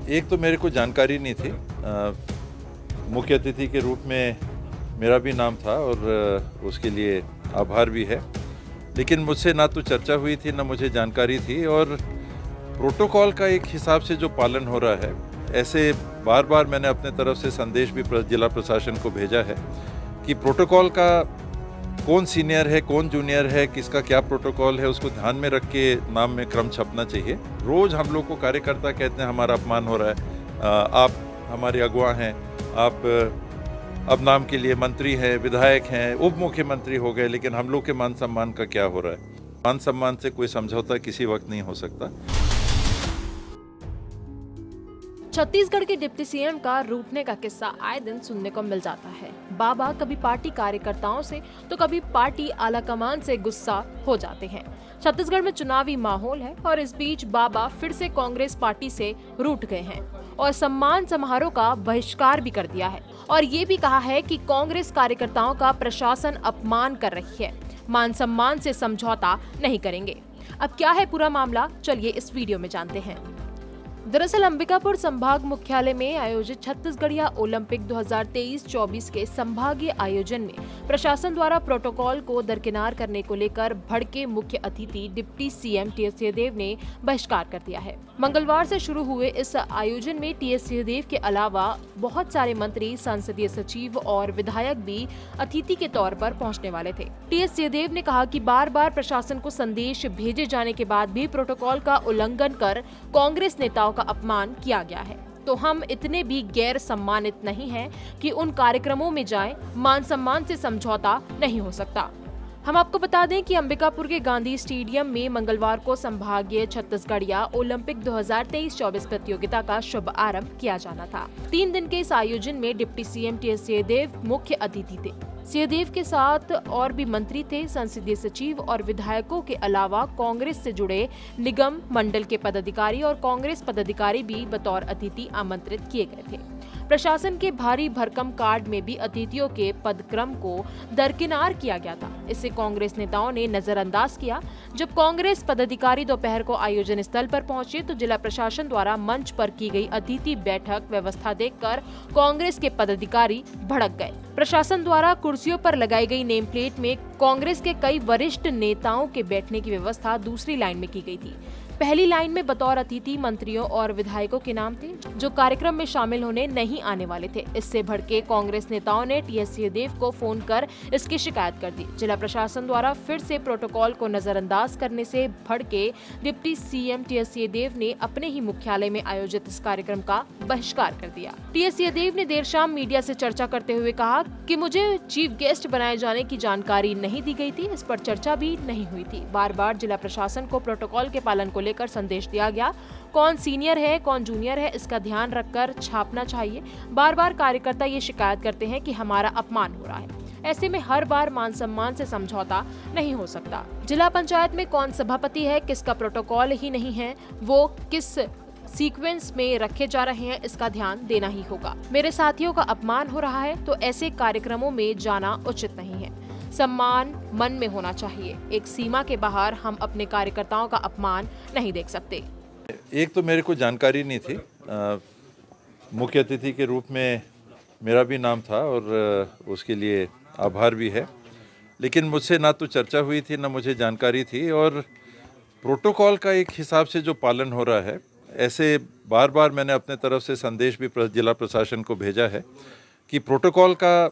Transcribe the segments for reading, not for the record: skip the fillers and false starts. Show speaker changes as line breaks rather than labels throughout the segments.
एक तो मेरे को जानकारी नहीं थी। मुख्य अतिथि के रूप में मेरा भी नाम था और उसके लिए आभार भी है, लेकिन मुझसे ना तो चर्चा हुई थी ना मुझे जानकारी थी। और प्रोटोकॉल का एक हिसाब से जो पालन हो रहा है, ऐसे बार बार मैंने अपने तरफ से संदेश भी जिला प्रशासन को भेजा है कि प्रोटोकॉल का कौन सीनियर है कौन जूनियर है, किसका क्या प्रोटोकॉल है, उसको ध्यान में रख के नाम में क्रम छपना चाहिए। रोज़ हम लोग को कार्यकर्ता कहते हैं हमारा अपमान हो रहा है, आप हमारे अगुवा हैं, आप अब नाम के लिए मंत्री हैं, विधायक हैं, उप मुख्यमंत्री हो गए, लेकिन हम लोग के मान सम्मान का क्या हो रहा है? मान सम्मान से कोई समझौता किसी वक्त नहीं हो सकता।
छत्तीसगढ़ के डिप्टी सीएम का रूठने का किस्सा आए दिन सुनने को मिल जाता है। बाबा कभी पार्टी कार्यकर्ताओं से तो कभी पार्टी आलाकमान से गुस्सा हो जाते हैं। छत्तीसगढ़ में चुनावी माहौल है और इस बीच बाबा फिर से कांग्रेस पार्टी से रूठ गए हैं और सम्मान समारोह का बहिष्कार भी कर दिया है और ये भी कहा है कि कांग्रेस कार्यकर्ताओं का प्रशासन अपमान कर रही है, मान सम्मान से समझौता नहीं करेंगे। अब क्या है पूरा मामला, चलिए इस वीडियो में जानते हैं। दरअसल अंबिकापुर संभाग मुख्यालय में आयोजित छत्तीसगढ़िया ओलंपिक 2023-24 के संभागीय आयोजन में प्रशासन द्वारा प्रोटोकॉल को दरकिनार करने को लेकर भड़के मुख्य अतिथि डिप्टी सीएम टीएस सिंहदेव ने बहिष्कार कर दिया है। मंगलवार से शुरू हुए इस आयोजन में टीएस सिंहदेव के अलावा बहुत सारे मंत्री, संसदीय सचिव और विधायक भी अतिथि के तौर पर पहुंचने वाले थे। टीएस सिंहदेव ने कहा कि बार बार प्रशासन को संदेश भेजे जाने के बाद भी प्रोटोकॉल का उल्लंघन कर कांग्रेस नेताओं का अपमान किया गया है, तो हम इतने भी गैर सम्मानित नहीं हैं कि उन कार्यक्रमों में जाएं, मान सम्मान से समझौता नहीं हो सकता। हम आपको बता दें कि अंबिकापुर के गांधी स्टेडियम में मंगलवार को संभागीय छत्तीसगढ़िया ओलंपिक 2023-24 प्रतियोगिता का शुभ आरंभ किया जाना था। 3 दिन के इस आयोजन में डिप्टी सीएम टीएस सिंहदेव मुख्य अतिथि थे। सिंहदेव के साथ और भी मंत्री थे, संसदीय सचिव और विधायकों के अलावा कांग्रेस से जुड़े निगम मंडल के पदाधिकारी और कांग्रेस पदाधिकारी भी बतौर अतिथि आमंत्रित किए गए थे। प्रशासन के भारी भरकम कार्ड में भी अतिथियों के पदक्रम को दरकिनार किया गया था। इसे कांग्रेस नेताओं ने नजरअंदाज किया। जब कांग्रेस पदाधिकारी दोपहर को आयोजन स्थल पर पहुंचे तो जिला प्रशासन द्वारा मंच पर की गई अतिथि बैठक व्यवस्था देखकर कांग्रेस के पदाधिकारी भड़क गए। प्रशासन द्वारा कुर्सियों पर लगाई गई नेम प्लेट में कांग्रेस के कई वरिष्ठ नेताओं के बैठने की व्यवस्था दूसरी लाइन में की गई थी। पहली लाइन में बतौर अतिथि मंत्रियों और विधायकों के नाम थे जो कार्यक्रम में शामिल होने नहीं आने वाले थे। इससे भड़के कांग्रेस नेताओं ने टीएस सिंहदेव को फोन कर इसकी शिकायत कर दी। जिला प्रशासन द्वारा फिर से प्रोटोकॉल को नजरअंदाज करने से भड़के डिप्टी सीएम टीएस सिंहदेव ने अपने ही मुख्यालय में आयोजित इस कार्यक्रम का बहिष्कार कर दिया। टीएस सिंहदेव ने देर शाम मीडिया से चर्चा करते हुए कहा कि मुझे चीफ गेस्ट बनाए जाने की जानकारी नहीं दी गई थी, इस पर चर्चा भी नहीं हुई थी। बार बार जिला प्रशासन को प्रोटोकॉल के पालन को लेकर संदेश दिया गया, कौन सीनियर है कौन जूनियर है इसका ध्यान रखकर छापना चाहिए। बार बार कार्यकर्ता ये शिकायत करते हैं कि हमारा अपमान हो रहा है, ऐसे में हर बार मान सम्मान से समझौता नहीं हो सकता। जिला पंचायत में कौन सभापति है, किसका प्रोटोकॉल ही नहीं है, वो किस सीक्वेंस में रखे जा रहे हैं, इसका ध्यान देना ही होगा। मेरे साथियों का अपमान हो रहा है तो ऐसे कार्यक्रमों में जाना उचित नहीं है। सम्मान मन में होना चाहिए, एक सीमा के बाहर हम अपने कार्यकर्ताओं का अपमान नहीं देख सकते।
एक तो मेरे को जानकारी नहीं थी। मुख्य अतिथि के रूप में मेरा भी नाम था और उसके लिए आभार भी है, लेकिन मुझसे ना तो चर्चा हुई थी ना मुझे जानकारी थी। और प्रोटोकॉल का एक हिसाब से जो पालन हो रहा है, ऐसे बार बार मैंने अपने तरफ से संदेश भी जिला प्रशासन को भेजा है कि प्रोटोकॉल का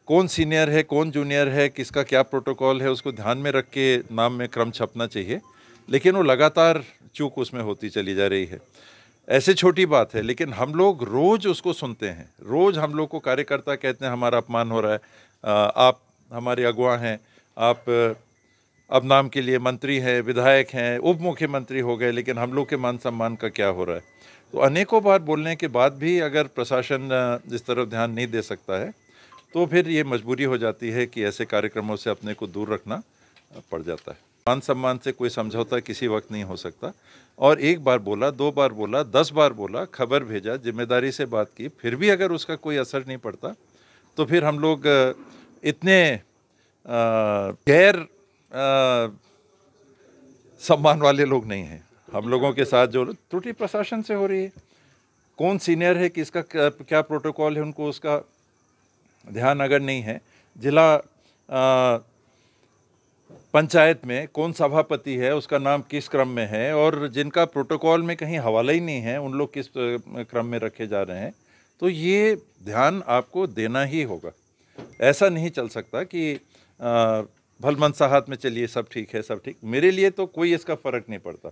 कौन सीनियर है कौन जूनियर है, किसका क्या प्रोटोकॉल है, उसको ध्यान में रख के नाम में क्रम छपना चाहिए, लेकिन वो लगातार चूक उसमें होती चली जा रही है। ऐसे छोटी बात है, लेकिन हम लोग रोज़ उसको सुनते हैं। रोज़ हम लोग को कार्यकर्ता कहते हैं हमारा अपमान हो रहा है, आप हमारे अगुवा हैं, आप अब नाम के लिए मंत्री हैं, विधायक हैं, उप मुख्यमंत्री हो गए, लेकिन हम लोग के मान सम्मान का क्या हो रहा है? तो अनेकों बार बोलने के बाद भी अगर प्रशासन इस तरफ ध्यान नहीं दे सकता है तो फिर ये मजबूरी हो जाती है कि ऐसे कार्यक्रमों से अपने को दूर रखना पड़ जाता है। मान सम्मान से कोई समझौता किसी वक्त नहीं हो सकता। और एक बार बोला, 2 बार बोला, 10 बार बोला, खबर भेजा, जिम्मेदारी से बात की, फिर भी अगर उसका कोई असर नहीं पड़ता तो फिर हम लोग इतने गैर सम्मान वाले लोग नहीं हैं। हम लोगों के साथ जो त्रुटि प्रशासन से हो रही है, कौन सीनियर है, किसका क्या प्रोटोकॉल है, उनको उसका ध्यान अगर नहीं है, जिला पंचायत में कौन सभापति है, उसका नाम किस क्रम में है, और जिनका प्रोटोकॉल में कहीं हवाला ही नहीं है, उन लोग किस क्रम में रखे जा रहे हैं, तो ये ध्यान आपको देना ही होगा। ऐसा नहीं चल सकता कि भल मनसा हाथ में चलिए सब ठीक है, सब ठीक। मेरे लिए तो कोई इसका फ़र्क नहीं पड़ता,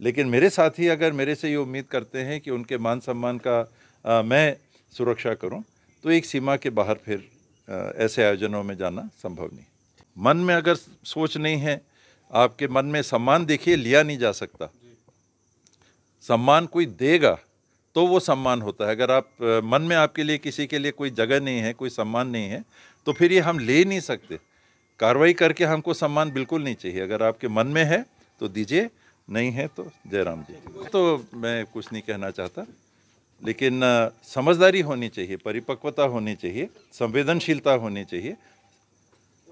लेकिन मेरे साथी अगर मेरे से ये उम्मीद करते हैं कि उनके मान सम्मान का मैं सुरक्षा करूं, तो एक सीमा के बाहर फिर ऐसे आयोजनों में जाना संभव नहीं। मन में अगर सोच नहीं है, आपके मन में सम्मान देखिए लिया नहीं जा सकता। सम्मान कोई देगा तो वो सम्मान होता है। अगर आप मन में आपके लिए किसी के लिए कोई जगह नहीं है, कोई सम्मान नहीं है, तो फिर ये हम ले नहीं सकते। कार्रवाई करके हमको सम्मान बिल्कुल नहीं चाहिए। अगर आपके मन में है तो दीजिए, नहीं है तो जय राम जी। तो मैं कुछ नहीं कहना चाहता, लेकिन समझदारी होनी चाहिए, परिपक्वता होनी चाहिए, संवेदनशीलता होनी चाहिए,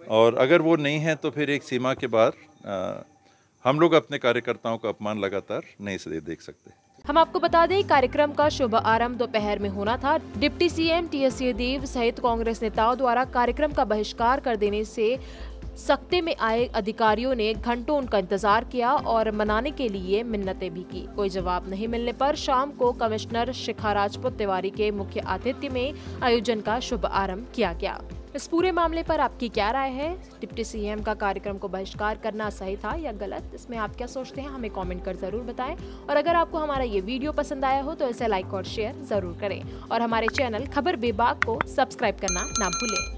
और अगर वो नहीं है तो फिर एक सीमा के बाहर हम लोग अपने कार्यकर्ताओं का अपमान लगातार नहीं से देख सकते।
हम आपको बता दें, कार्यक्रम का शुभ आरंभ दोपहर में होना था। डिप्टी सीएम टीएस सिंहदेव सहित कांग्रेस नेताओं द्वारा कार्यक्रम का बहिष्कार कर देने से सख्ते में आए अधिकारियों ने घंटों उनका इंतजार किया और मनाने के लिए मिन्नतें भी की। कोई जवाब नहीं मिलने पर शाम को कमिश्नर शिखा राजपूत तिवारी के मुख्य आतिथ्य में आयोजन का शुभ आरंभ किया गया। इस पूरे मामले पर आपकी क्या राय है? डिप्टी सीएम का कार्यक्रम को बहिष्कार करना सही था या गलत? इसमें आप क्या सोचते हैं, हमें कमेंट कर जरूर बताएं। और अगर आपको हमारा ये वीडियो पसंद आया हो तो इसे लाइक और शेयर जरूर करें, और हमारे चैनल खबर बेबाक को सब्सक्राइब करना ना भूलें।